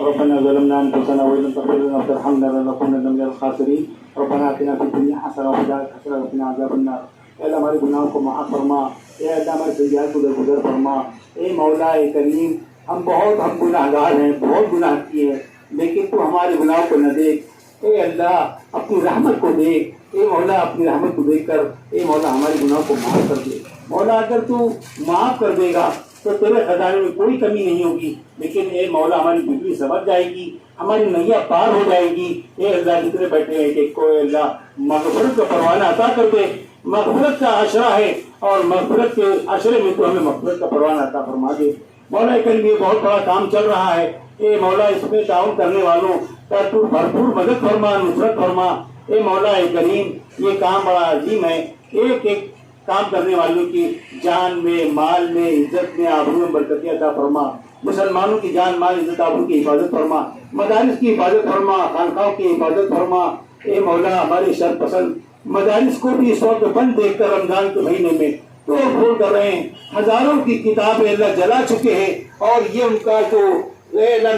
ربنا ظلمنا انفسنا وان لم تغفر لنا وترحمنا لنكونن من الخاسرين ربنا آتنا في الدنيا حسنه وفي الاخره حسنه وقنا عذاب النار. اے اللہ ہمارے گناہوں کو معاف فرما، اے اللہ ہمارے سیئات کو درگزر فرما. اے مولا کریم، ہم گناہ گار ہیں، بہت گناہ کیے ہیں، لیکن تو ہمارے گناہوں کو نہ دیکھ. اے اللہ اپنی رحمت کو دیکھ. اے مولا اپنی رحمت کو دیکھ کر اے مولا ہمارے گناہوں کو معاف کر دے. مولا اگر تو معاف کر دے گا تو تیرے خزانے میں کوئی کمی نہیں ہوگی، لیکن اے مولا ہماری بجلی سمجھ جائے گی، ہماری نیا پار ہو جائے گی. اے اللہ جتنے بیٹھے ہیں کہ کوئی اللہ مغفرت کا پروانہ عطا کر دے. مغفرت کا عشرہ ہے، اور مغفرت کے عشرے میں تو ہمیں مغفرت کا پروانہ عطا فرما دے. مولا کریم، یہ بہت بڑا کام چل رہا ہے. اے مولا اس میں تعاون کرنے والوں کا تو بھرپور مدد فرما، نصرت فرما. اے مولا کریم، یہ کام بڑا عظیم ہے. ایک ایک کام کرنے والوں کی جان میں، مال میں، عزت میں، آبرو میں برکت عطا فرما. مسلمانوں کی جان، مال، عزت، آبرو کی حفاظت فرما. مدارس کی حفاظت فرما، خانقاہوں کی حفاظت فرما. اے مولا ہمارے شر پسند مدارس کو بھی اس وقت بند دیکھ کر رمضان کے مہینے میں توڑ پھوڑ کر رہے ہیں. ہزاروں کی کتابیں اللہ جلا چکے ہیں، اور یہ ان کا جو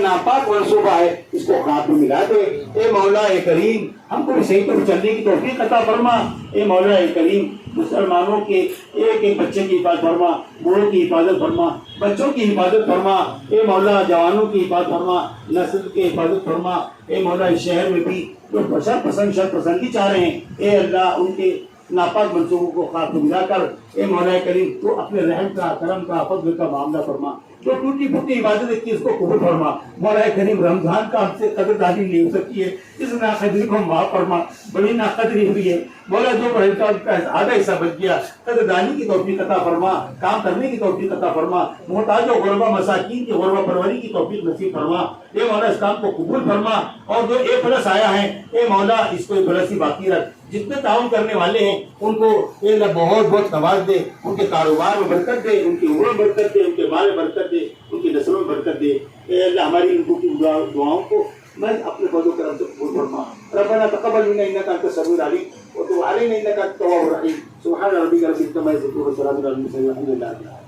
ناپاک منصوبہ ہے اس کو خاک میں ملا دے. اے مولا کریم، ہم کو صحیح پر چلنے کی توفیق عطا فرما. اے مولا کریم، مسلمانوں کے ایک ایک بچے کی حفاظت فرما، بوڑھوں کی حفاظت فرما، بچوں کی حفاظت فرما. اے مولا جوانوں کی حفاظت فرما، نسل کی حفاظت فرما. اے مولا اس شہر میں بھی جو شر پسندی چاہ رہے ہیں، اے اللہ ان کے ناپاک منصوبوں کو خاک میں ملا کر اے مولا کریم تو اپنے رحم کا، کرم کا، فضل کا معاملہ فرما. جو ٹوٹی پھوٹی عبادت کی اس کو قبول فرما. مولا کریم، رمضان کا ہم سے قدردانی نہیں ہو سکتی ہے، اس ناقدری کو معاف فرما. بڑی ناقدری ہوئی ہے مولا، جو آدھا حصہ بچ گیا، قدردانی کی توفیق عطا فرما، کام کرنے کی توفیق عطا فرما. محتاج و غربا مساکین کی غربا پروری کی توفیق نصیب فرما. اے مولا اس کام کو قبول فرما، اور جو A+ آیا ہے اے مولا اس کو A+ ہی باقی رکھ. جتنے تعاون کرنے والے ہیں ان کو اے اللہ بہت بہت نواز دے، ان کے کاروبار میں برکت دے، ان کی عمر میں برکت دے، ان کے مال میں برکت دے، ان کی نسلوں میں برکت دے. اے اللہ ہماری ان کی دعاؤں کو میں اپنے فضل و کرم سے قبول فرما. ربنا تقبل منا انك انت السميع العليم وتب علينا انك انت التواب الرحيم. سبحان ربك رب العزة عما يصفون وسلام على المرسلين والحمد لله.